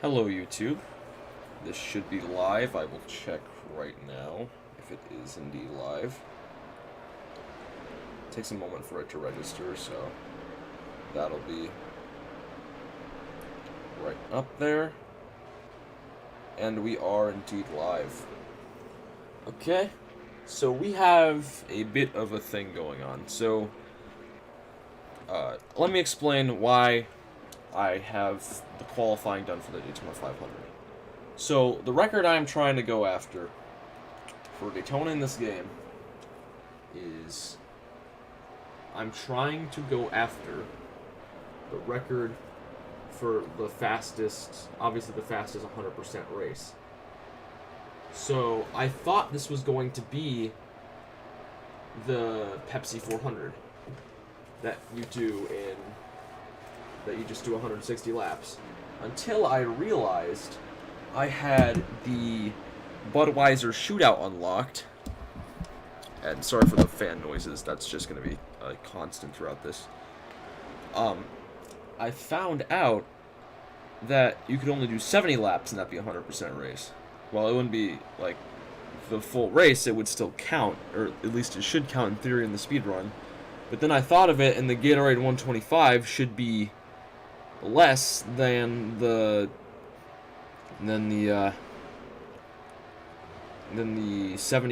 Hello YouTube. This should be live. I will check right now if it is indeed live. It takes a moment for it to register, so that'll be right up there. And we are indeed live. Okay, so we have a bit of a thing going on. So, let me explain why I have the qualifying done for the Daytona 500. So, the record I'm trying to go after for Daytona in this game is I'm trying to go after the record for the fastest, obviously the fastest 100% race. So, I thought this was going to be the Pepsi 400 that you just do 160 laps, until I realized I had the Budweiser shootout unlocked. And sorry for the fan noises, that's just going to be a constant throughout this. I found out that you could only do 70 laps and that'd be a 100% race. Well, it wouldn't be like the full race, it would still count, or at least it should count in theory in the speed run. But then I thought of it, and the Gatorade 125 should be less than the 70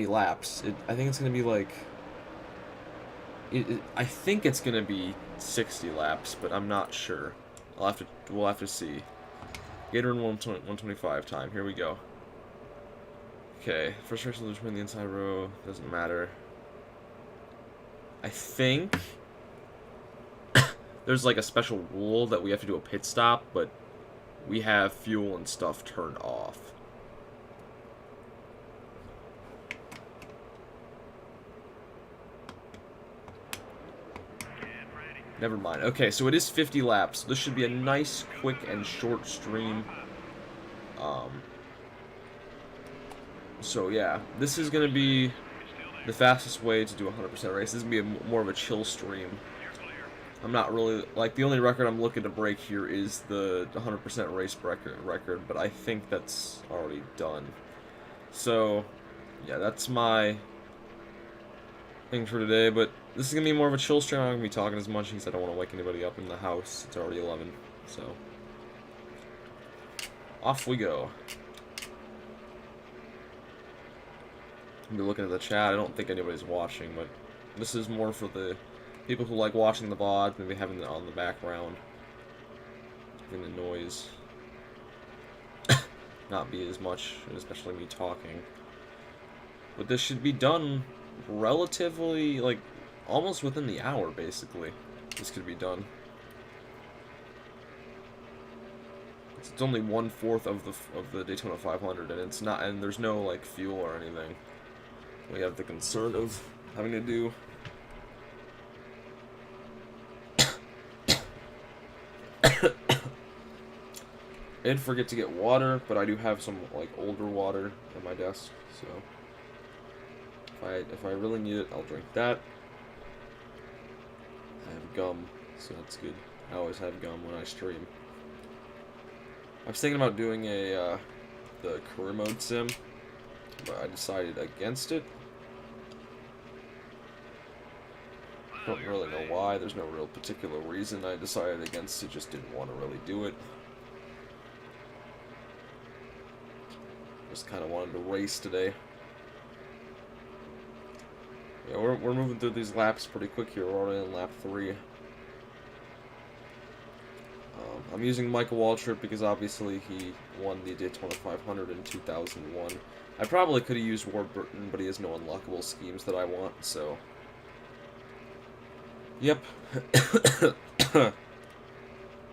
laps. I think it's gonna be like I think it's gonna be 60 laps, but I'm not sure. We'll have to see. Gatorade 125 time. Here we go. Okay, first race between the inside row doesn't matter. I think there's like a special rule that we have to do a pit stop, but we have fuel and stuff turned off. Never mind. Okay, so it is 50 laps. This should be a nice, quick, and short stream. So yeah, this is going to be the fastest way to do a 100% race. This is going to be more of a chill stream. I'm not really, like, the only record I'm looking to break here is the 100% race record, but I think that's already done. So, yeah, that's my thing for today, but this is going to be more of a chill stream. I'm not going to be talking as much because I don't want to wake anybody up in the house. It's already 11, so off we go. I'm looking at the chat. I don't think anybody's watching, but this is more for the people who like watching the VOD, maybe having it on the background, having the noise not be as much, especially me talking. But this should be done relatively, like, almost within the hour, basically. This could be done. It's only 1/4 of the Daytona 500, and it's not, and there's no like fuel or anything. We have the concern of having to do I did forget to get water, but I do have some like older water at my desk, so if I really need it, I'll drink that. I have gum, so that's good. I always have gum when I stream. I was thinking about doing the career mode sim, but I decided against it. I don't really know why. There's no real particular reason I decided against it. Just didn't want to really do it. Just kind of wanted to race today. Yeah, we're moving through these laps pretty quick here. We're already in lap 3. I'm using Michael Waltrip because obviously he won the Daytona 500 in 2001. I probably could have used Ward Burton, but he has no unlockable schemes that I want, so... Yep.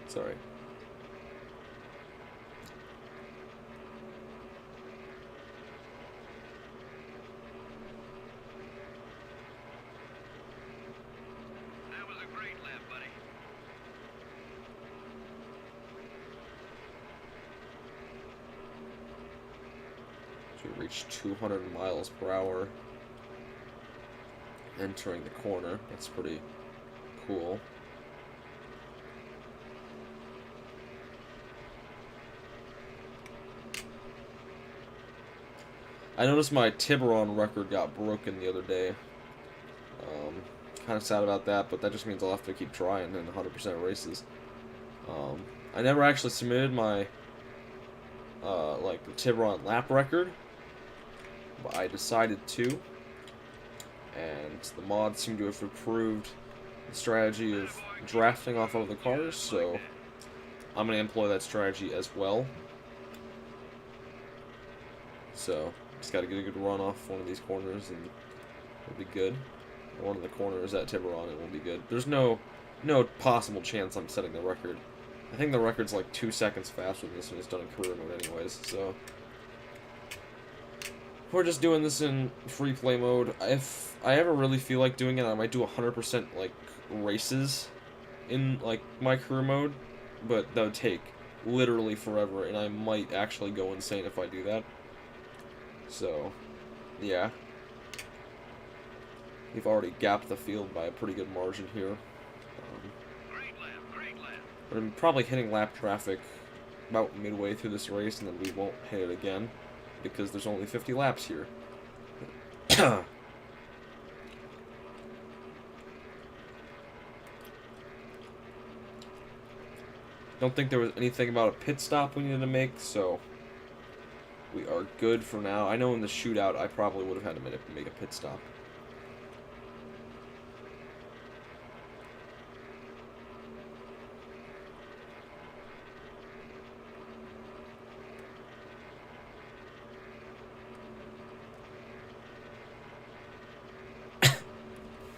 Sorry. That was a great lap, buddy. We reached 200 miles per hour entering the corner. That's pretty cool. I noticed my Tiburon record got broken the other day. Kind of sad about that, but that just means I'll have to keep trying in 100% races. I never actually submitted my like the Tiburon lap record, but I decided to, and the mods seem to have improved the strategy of drafting off of the cars, so I'm going to employ that strategy as well. So, just got to get a good run off one of these corners and it'll be good. One of the corners at Tiburon, it will be good. There's no possible chance I'm setting the record. I think the record's like 2 seconds faster than this one is done in career mode anyways, so we're just doing this in free play mode. If I ever really feel like doing it, I might do 100% like races in like my career mode, but that would take literally forever, and I might actually go insane if I do that. So, yeah. We've already gapped the field by a pretty good margin here. But I'm probably hitting lap traffic about midway through this race, and then we won't hit it again, because there's only 50 laps here. Don't think there was anything about a pit stop we needed to make, so we are good for now. I know in the shootout I probably would have had to make a pit stop.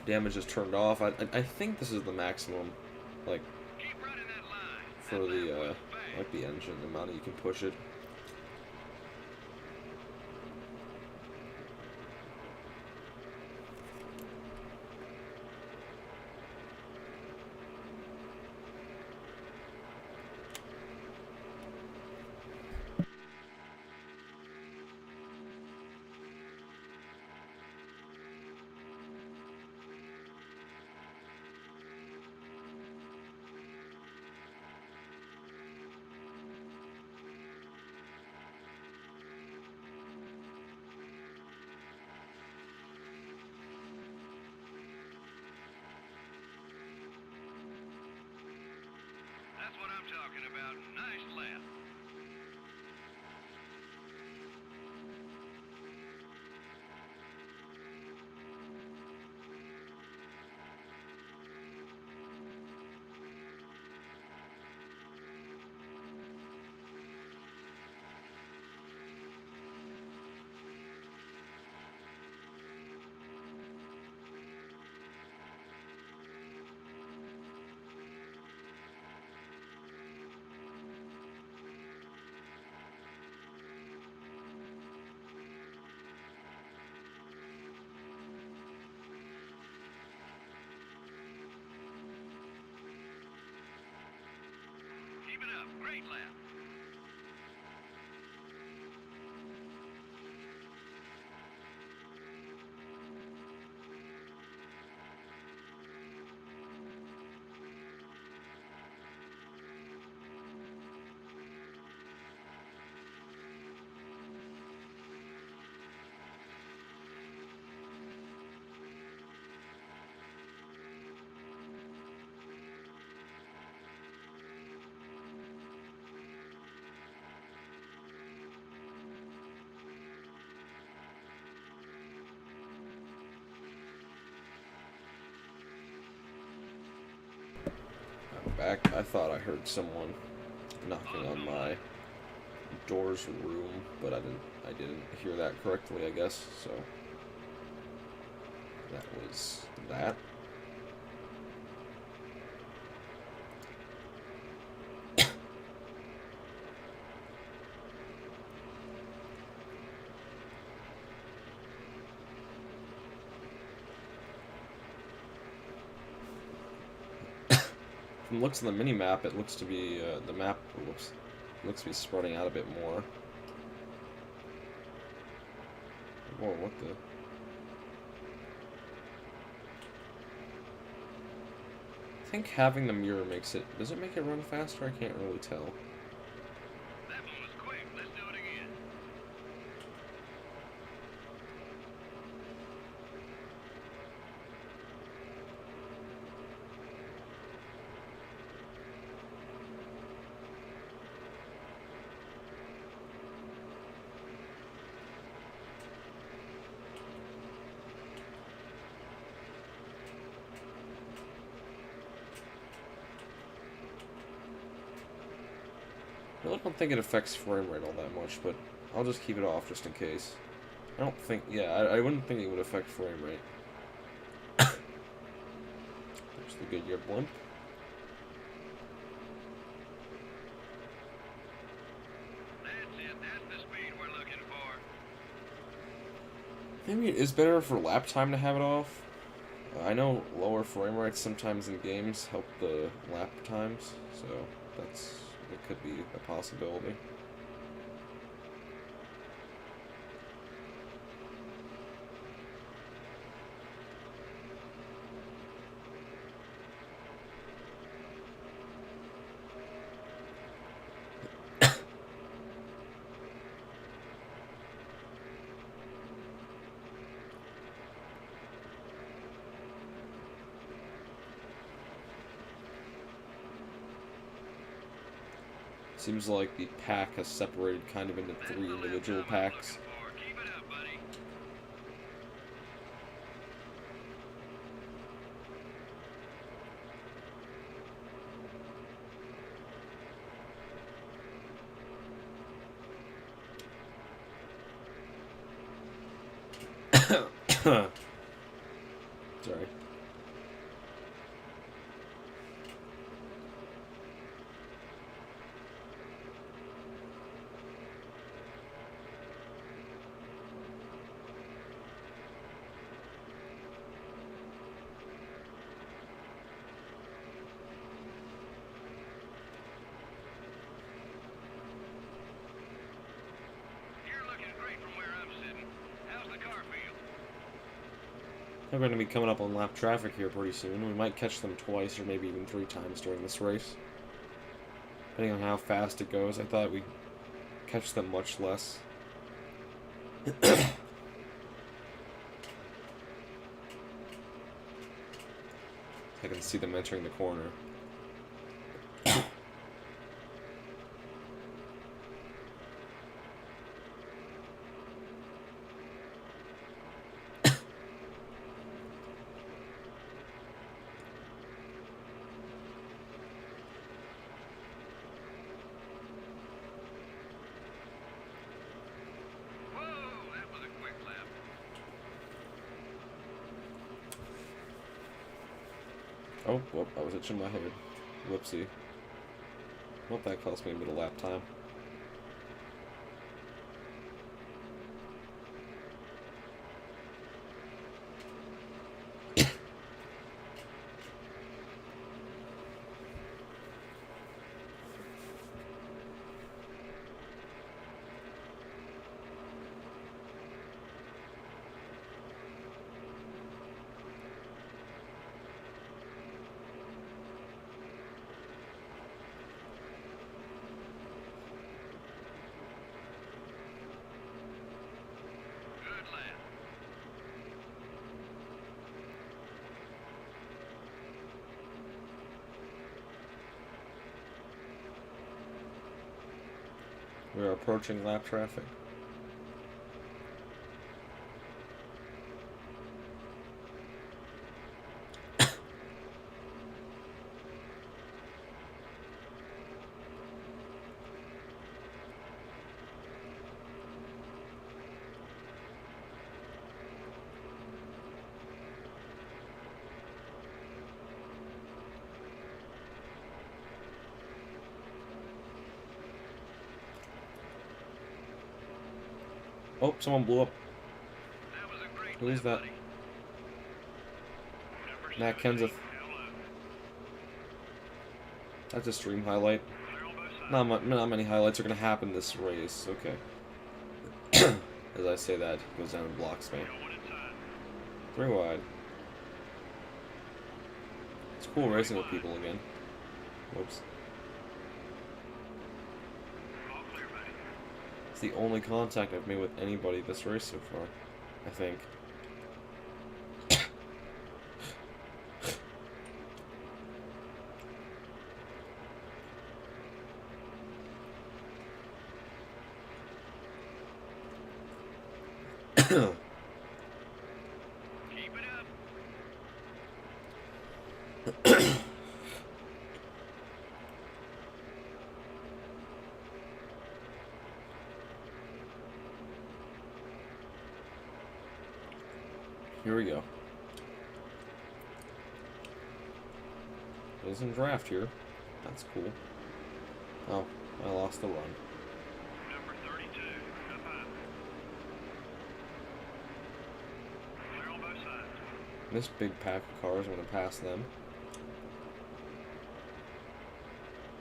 Damage is turned off. I think this is the maximum, like, for the like the engine, the amount you can push it. That's what I'm talking about. Nice lap. Keep it up. Great lap. I'm back. I thought I heard someone knocking on my door's room, but I didn't hear that correctly, I guess. So that was that. From looks of the mini map, it looks to be the map looks to be spreading out a bit more. Whoa, what the? I think having the mirror makes it. Does it make it run faster? I can't really tell. That one was quick. Let's do it again. I really don't think it affects frame rate all that much, but I'll just keep it off just in case. I don't think, yeah, I wouldn't think it would affect frame rate. There's the Goodyear blimp. That's it. That's the speed we're looking for. Maybe it is better for lap time to have it off. I know lower frame rates sometimes in games help the lap times, so it could be a possibility. Seems like the pack has separated kind of into 3 individual packs. Keep it up, buddy. Sorry. You're looking great from where I'm sitting. How's the car feel? They're going to be coming up on lap traffic here pretty soon. We might catch them twice or maybe even 3 times during this race. Depending on how fast it goes, I thought we'd catch them much less. I can see them entering the corner. Whoa, that was a quick lap. Oh, whoop, I was itching my head. Whoopsie. Well, that cost me a bit of lap time. Good lap. We are approaching lap traffic. Oh, someone blew up. That was a great Who is lap, that? buddy. Number Matt 70. Kenseth. Hello. That's a stream highlight. Clear on both sides. Not many highlights are going to happen this race. Okay. As I say that, he goes down and blocks me. Going inside. 3 wide. It's cool racing with people again. Whoops. All clear, buddy. It's the only contact I've made with anybody this race so far, I think. Keep it up. Here we go. There's some draft here. That's cool. Oh, I lost the run. Number 32, up high. Clear on both sides. This big pack of cars, I'm going to pass them.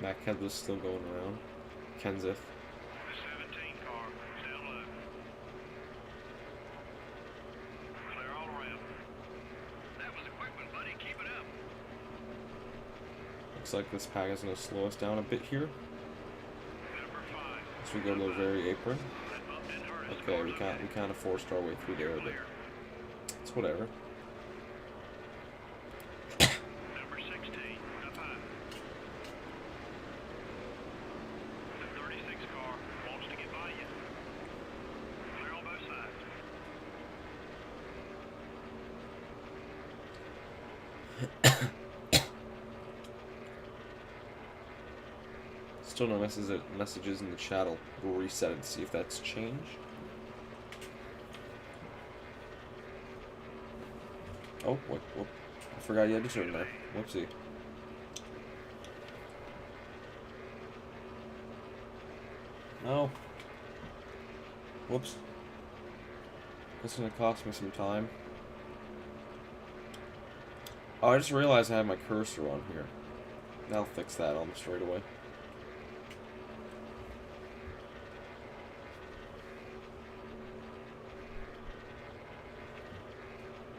Mac Kedler's still going around. Kenseth. The 17 car, down low. Clear all around. That was a quick one, buddy. Keep it up. Looks like this pack is going to slow us down a bit here. Number 5. As we go to the very apron. That bump didn't hurt us. Okay, we kind of forced our way through there, but Clear. it's whatever. Number 16, up high. The 36 car wants to get by you. Clear on both sides. Still no messages in the chat. We'll reset it to see if that's changed. Oh, what? I forgot you had to turn there. Whoopsie. No. Whoops. That's gonna cost me some time. Oh, I just realized I had my cursor on here. That'll fix that almost straight away.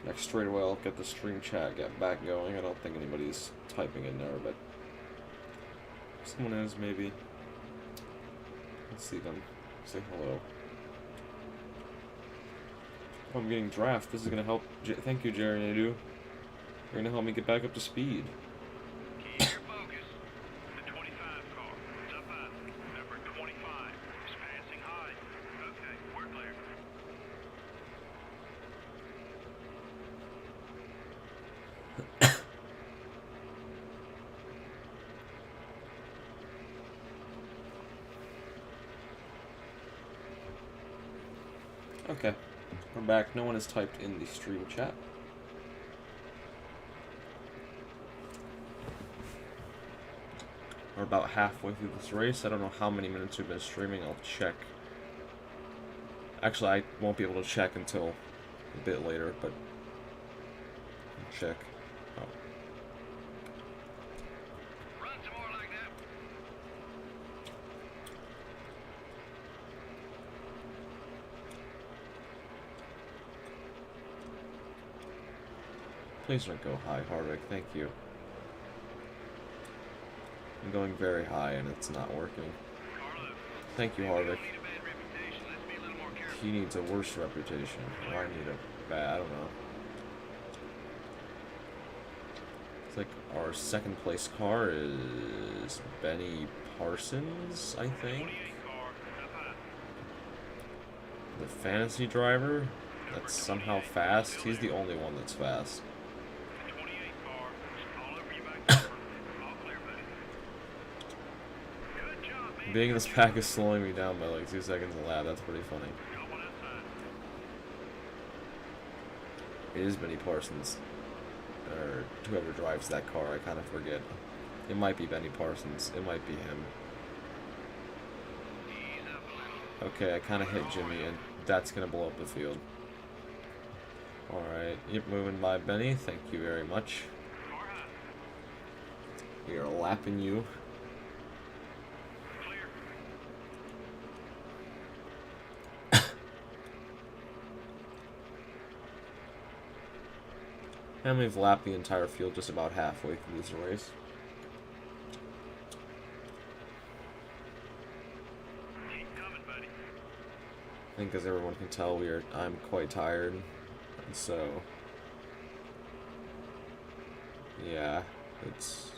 Next straight away I'll get the stream chat get back going. I don't think anybody's typing in there, but someone is maybe. Let's see them. Say hello. Oh, I'm getting draft. This is gonna help. Thank you, Jerry Nadu. You're gonna help me get back up to speed. Keep your focus. The 25 car is up high. Number 25 is passing high. Okay, we're clear. Okay, we're back. No one has typed in the stream chat. We're about halfway through this race. I don't know how many minutes we've been streaming. I'll check. Actually, I won't be able to check until a bit later, but I'll check. Oh. Run some more like that. Please don't go high, Harvick. Thank you. I'm going very high and it's not working. Carlo, Thank you, we Harvick. don't need a bad reputation. Let's be a little more careful. He needs a worse reputation. Or I need a bad, I don't know. It's like our second place car is Benny Parsons, I think. 28 car up high. The fantasy driver that's somehow fast. He's the only one that's fast. The 28 car is all over you back there. All clear, buddy. Good job, man. Being in this pack is slowing me down by like 2 seconds a lap. That's pretty funny. Got one outside. It is Benny Parsons. Or whoever drives that car, I kind of forget. It might be Benny Parsons. It might be him. Ease up a little. Okay, I kind of hit Jimmy, and that's going to blow up the field. Alright, yep, moving by Benny. Thank you very much. Car high. We are lapping you. Clear. And we've lapped the entire field just about halfway through this race. Keep coming, buddy. I think as everyone can tell, I'm quite tired. And so, yeah, this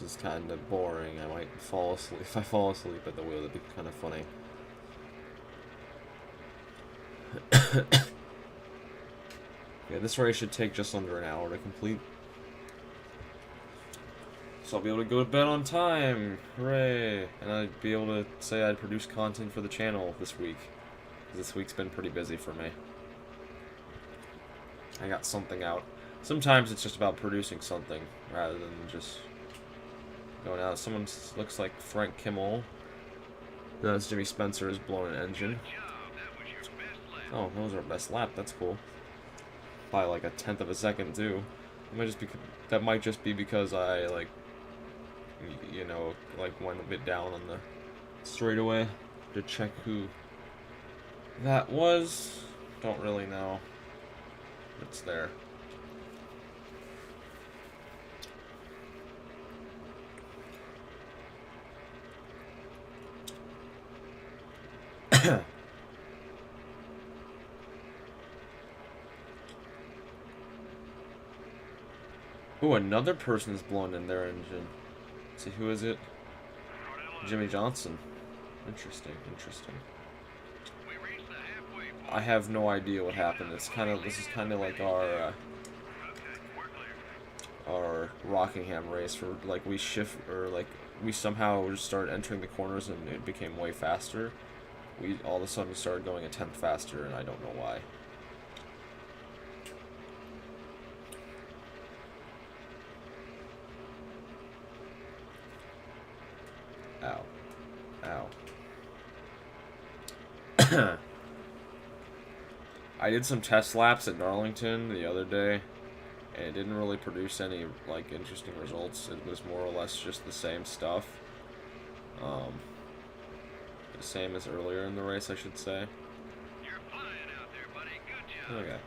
is kind of boring. I might fall asleep. If I fall asleep at the wheel, that'd be kind of funny. Yeah, this race should take just under an hour to complete. So I'll be able to go to bed on time. Hooray! And I'd be able to say I'd produce content for the channel this week. This week's been pretty busy for me. I got something out. Sometimes it's just about producing something rather than just going out. Someone looks like Frank Kimmel. Notice Jimmy Spencer is blowing an engine. Oh, that was our best lap. That's cool. By like a tenth of a second too. That might just be because I like, you know, like went a bit down on the straightaway to check who that was. Don't really know. It's there. Ooh, another person's blown in their engine. Let's see, who is it? Jimmy Johnson. Interesting, interesting. I have no idea what happened. This is kind of like our Rockingham race, where like we somehow just started entering the corners and it became way faster. We all of a sudden started going a tenth faster, and I don't know why. Ow. Ow. I did some test laps at Darlington the other day, and it didn't really produce any, like, interesting results. It was more or less just the same stuff. The same as earlier in the race, I should say. You're flying out there, buddy. Good job. Okay.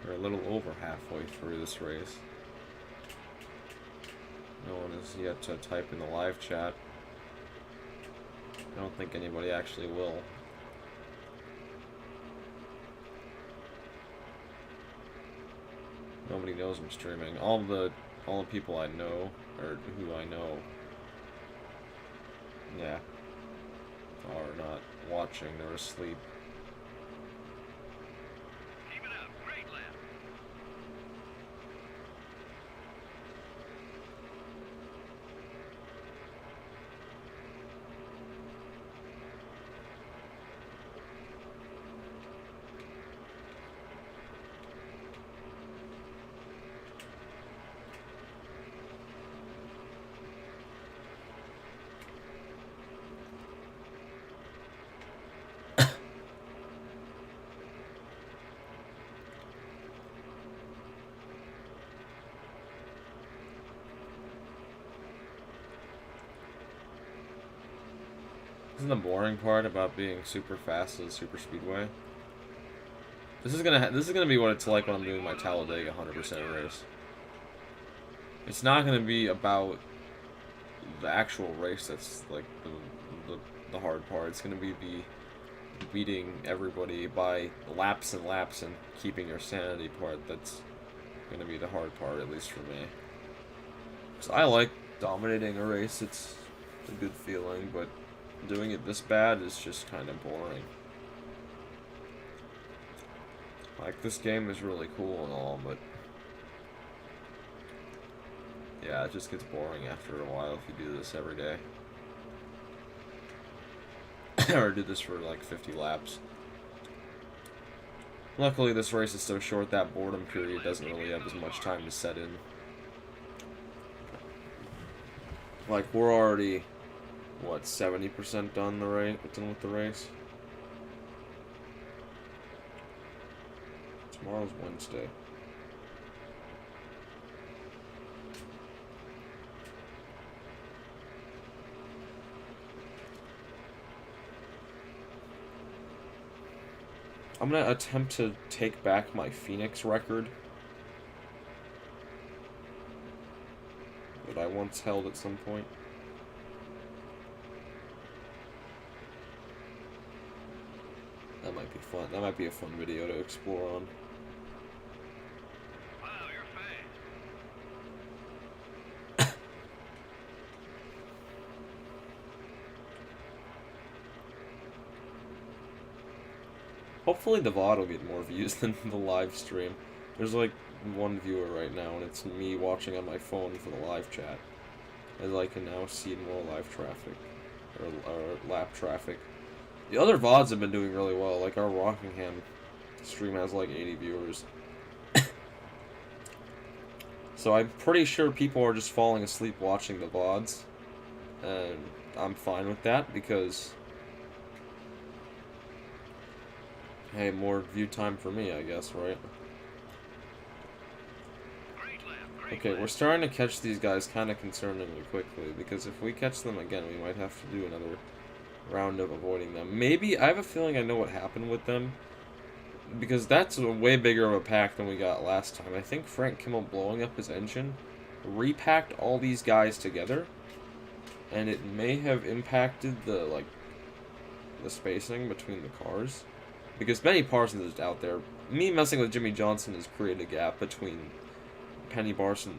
We're a little over halfway through this race. No one has yet to type in the live chat. I don't think anybody actually will. Nobody knows I'm streaming. All the people I know, or who I know, yeah, are not watching. They're asleep. Keep it up. Great lap. Isn't the boring part about being super fast at a super speedway? This is gonna be what it's like when I'm doing my Talladega 100% race. It's not gonna be about the actual race that's like the hard part. It's gonna be the beating everybody by laps and laps and keeping your sanity part that's gonna be the hard part, at least for me. So I like dominating a race. It's a good feeling, but doing it this bad is just kind of boring. Like, this game is really cool and all, but yeah, it just gets boring after a while if you do this every day. Or do this for like 50 laps. Luckily, this race is so short that boredom period doesn't really have as much time to set in. Like, we're already, what, 70% done with the race? Tomorrow's Wednesday. I'm gonna attempt to take back my Phoenix record that I once held at some point. That might be fun. That might be a fun video to explore on. Wow, you're fast. Hopefully the VOD will get more views than the live stream. There's like one viewer right now, and it's me watching on my phone for the live chat, as I can now see more live traffic, or lap traffic. The other VODs have been doing really well, like our Rockingham stream has like 80 viewers. So I'm pretty sure people are just falling asleep watching the VODs, and I'm fine with that, because, hey, more view time for me, I guess, right? Okay, we're starting to catch these guys kind of concerningly quickly, because if we catch them again, we might have to do another round of avoiding them. Maybe, I have a feeling I know what happened with them, because that's a way bigger of a pack than we got last time. I think Frank Kimmel blowing up his engine repacked all these guys together, and it may have impacted the spacing between the cars, because Benny Parsons is out there. Me messing with Jimmy Johnson has created a gap between Benny Parsons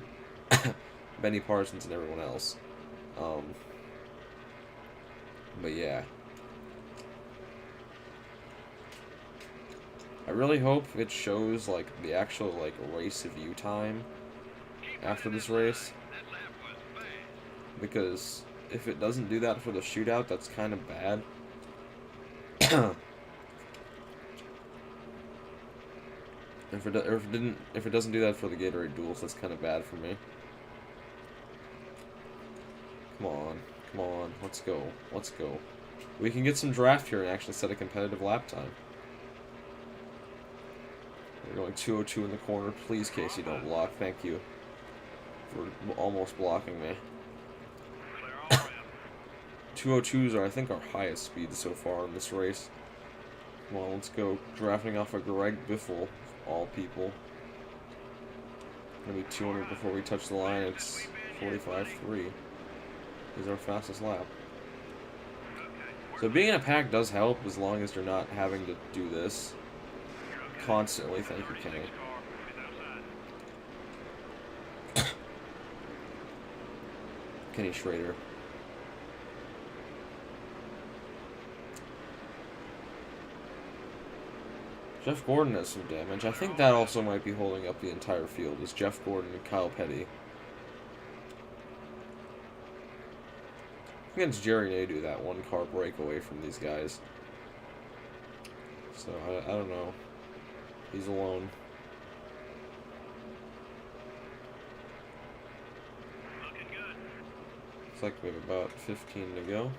and everyone else. But yeah, I really hope it shows like the actual like race view time after this race, because if it doesn't do that for the shootout, that's kind of bad. If it doesn't do that for the Gatorade duels, that's kind of bad for me. Come on, let's go. We can get some draft here and actually set a competitive lap time. We're going 202 in the corner. Please, Casey, don't block. Thank you for almost blocking me. 202s are, I think, our highest speed so far in this race. Come on, let's go. Drafting off of Greg Biffle, of all people. Gonna be 200 before we touch the line. It's 45.3 is our fastest lap. So being in a pack does help, as long as you're not having to do this constantly. Thank you, Kenny. Kenny Schrader. Jeff Gordon has some damage. I think that also might be holding up the entire field, is Jeff Gordon and Kyle Petty. Against Jerry Nadeau, that one car breakaway from these guys. So, I don't know. He's alone. Looks like we have about 15 to go.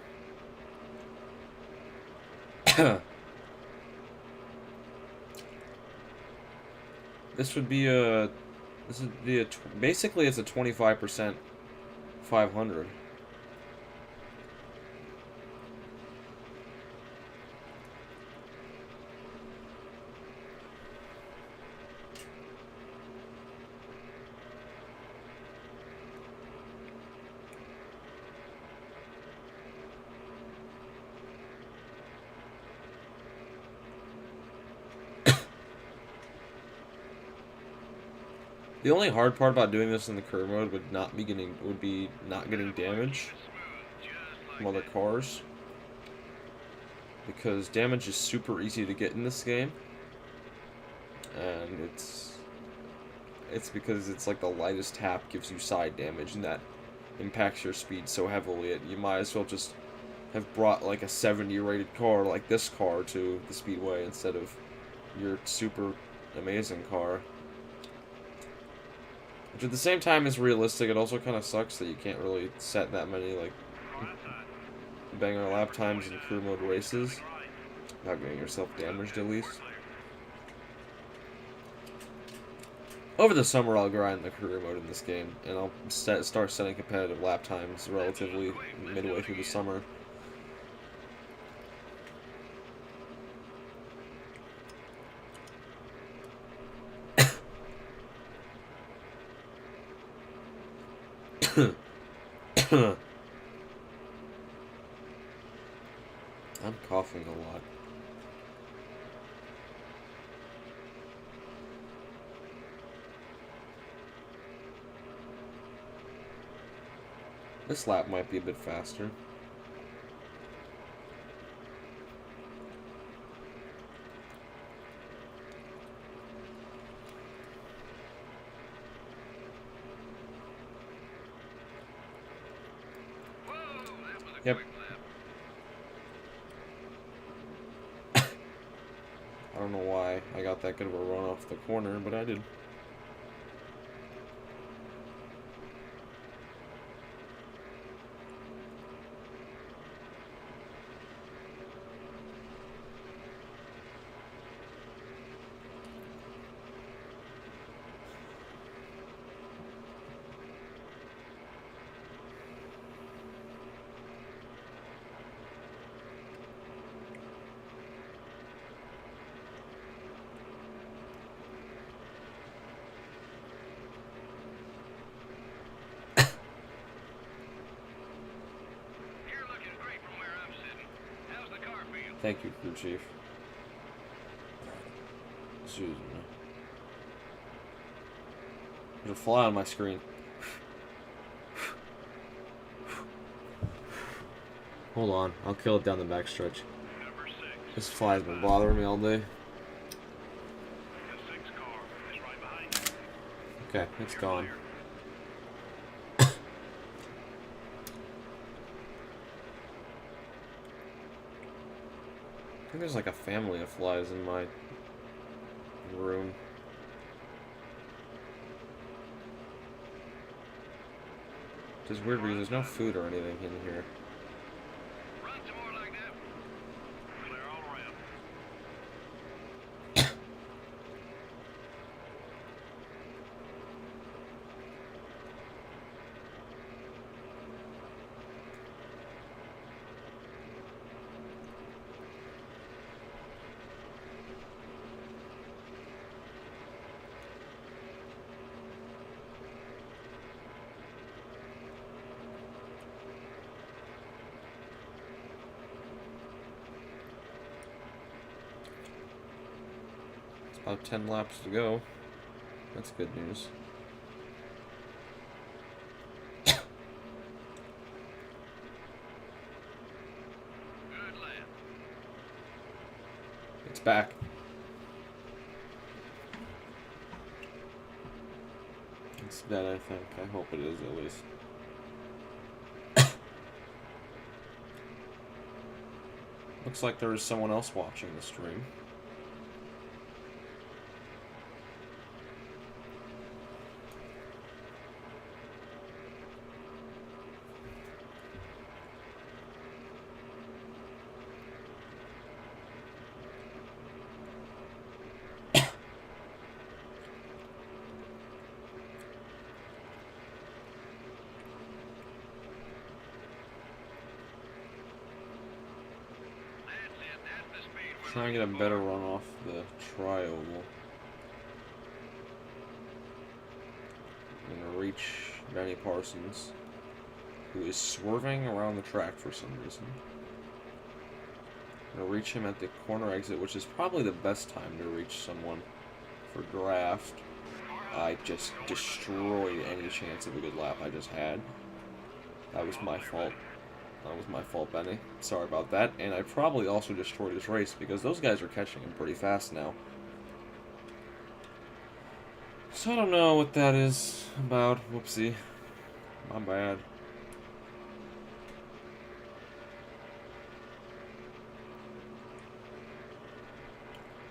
This would be a... basically, it's a 25% 500. The only hard part about doing this in the curve mode would be not getting damage from other cars, because damage is super easy to get in this game, and it's because it's like the lightest tap gives you side damage, and that impacts your speed so heavily. You might as well just have brought like a 70 rated car like this car to the speedway instead of your super amazing car. Which at the same time is realistic. It also kind of sucks that you can't really set that many, like, banger lap times in crew mode races without getting yourself damaged, at least. Over the summer, I'll grind the career mode in this game, and I'll start setting competitive lap times relatively midway through the summer. I'm coughing a lot. This lap might be a bit faster. Yep. quick lap. I don't know why I got that good of a run off the corner, but I did. You're looking great from where I'm sitting. How's the car feel? Thank you, crew chief. Excuse me. There's a fly on my screen. Hold on, I'll kill it down the backstretch. Number 6. This fly's been bothering me all day. The 6 car is right behind you. Okay, it's You're gone. clear. I think there's like a family of flies in my room. Which is weird because there's no food or anything in here. Run some more like that. Clear all around. It's about 10 laps to go. That's good news. Good lap. It's back. It's dead, I think. I hope it is, at least. Looks like there is someone else watching the stream. That's it. That's the speed we're Trying to get a better run off the tri-oval. I'm gonna reach Benny Parsons, who is swerving around the track for some reason. I'm gonna reach him at the corner exit, which is probably the best time to reach someone for draft. I just destroyed any chance of a good lap I just had. That was my fault. That was my fault, Benny. Sorry about that. And I probably also destroyed his race because those guys are catching him pretty fast now. So I don't know what that is about. Whoopsie. My bad.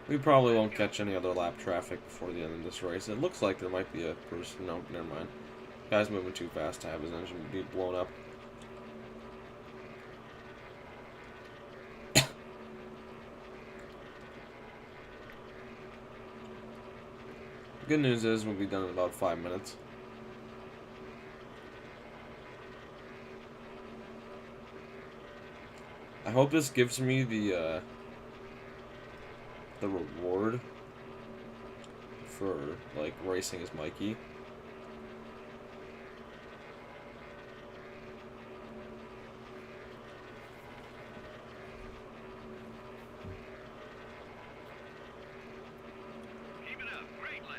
We probably won't catch any other lap traffic before the end of this race. It looks like there might be a person. No, never mind. Guy's moving too fast to have his engine be blown up. Good news is we'll be done in about 5 minutes. I hope this gives me the reward for like racing as Mikey. Keep it up. Great lap.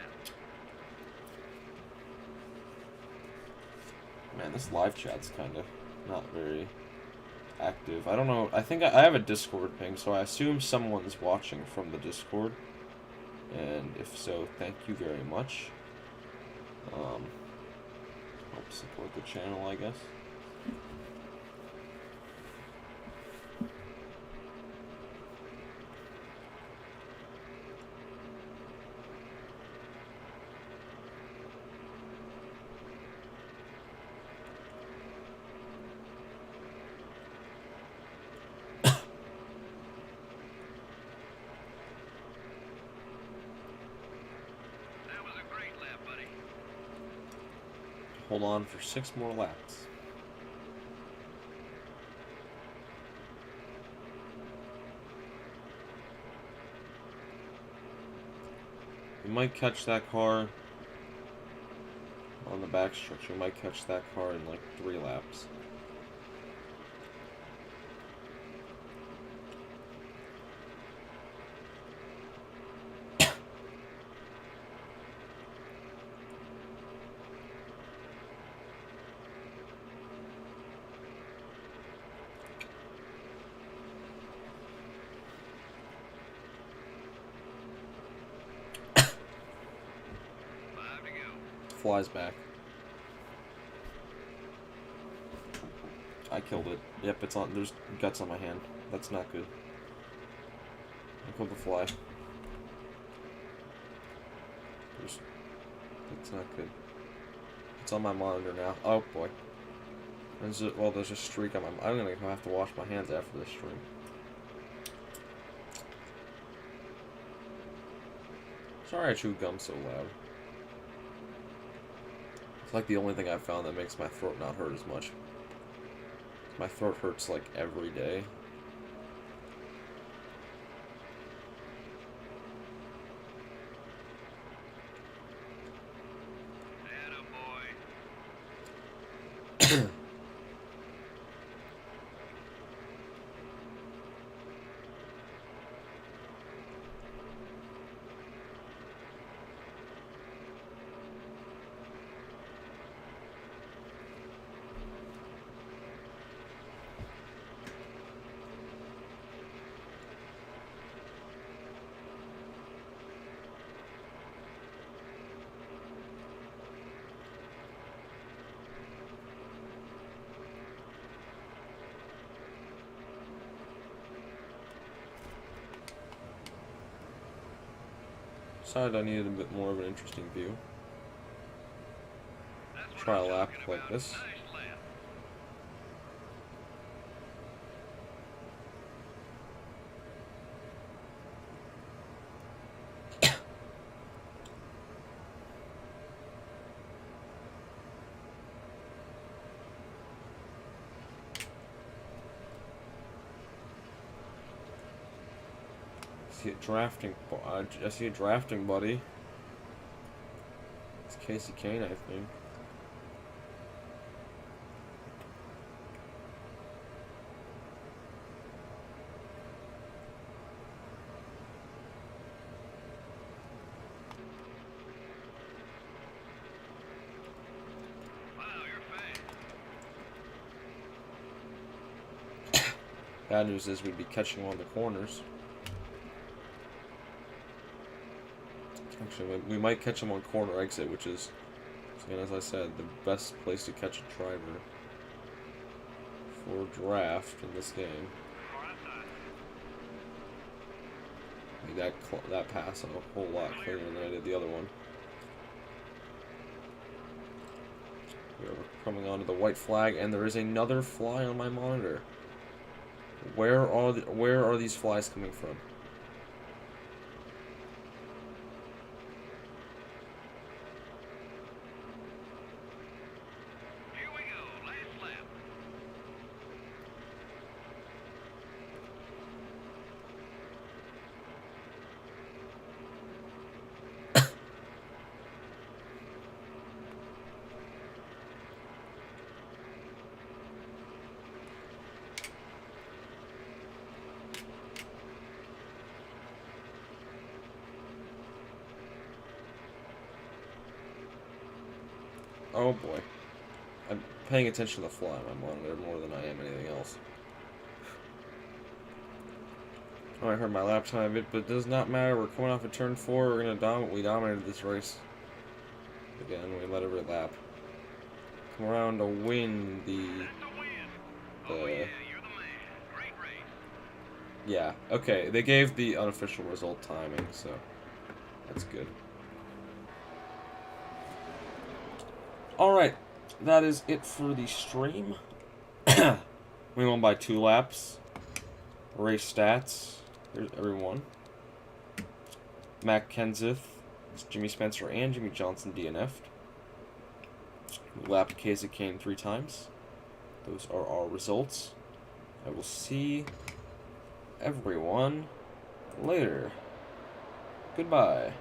Man, this live chat's kind of not very active. I don't know. I think I have a Discord ping, so I assume someone's watching from the Discord. And if so, thank you very much. Help support the channel, I guess. hold on for 6 more laps. We might catch that car on the back stretch. We might catch that car in like 3 laps. Flies back. I killed it. Yep, it's on. There's guts on my hand. That's not good. I killed the fly. That's not good. It's on my monitor now. Oh boy. Well, there's a streak on my. I'm gonna have to wash my hands after this stream. Sorry I chew gum so loud. It's like the only thing I've found that makes my throat not hurt as much. My throat hurts like every day. Decided I needed a bit more of an interesting view. Try a lap like this. I see a drafting buddy. It's Casey Kane, I think. Wow, you're fast. Bad news is we'd be catching on the corners. Actually, we might catch him on corner exit, which is, again, as I said, the best place to catch a driver for draft in this game. Made that pass a whole lot cleaner than I did the other one. We're coming onto the white flag, and there is another fly on my monitor. Where are these flies coming from? Oh boy. I'm paying attention to the fly on my monitor more than I am anything else. Oh, I heard my lap time a bit, but it does not matter. We're coming off of turn 4. We're gonna dominate. We dominated this race. Again, we led every lap. Come around to win the. Oh yeah, you're the man. Great race. Yeah. Okay. They gave the unofficial result timing, so that's good. All right, that is it for the stream. We won by 2 laps. Race stats. Here's everyone. Matt Kenseth, Jimmy Spencer, and Jimmy Johnson DNF'd. We lapped Casey Kane 3 times. Those are our results. I will see everyone later. Goodbye.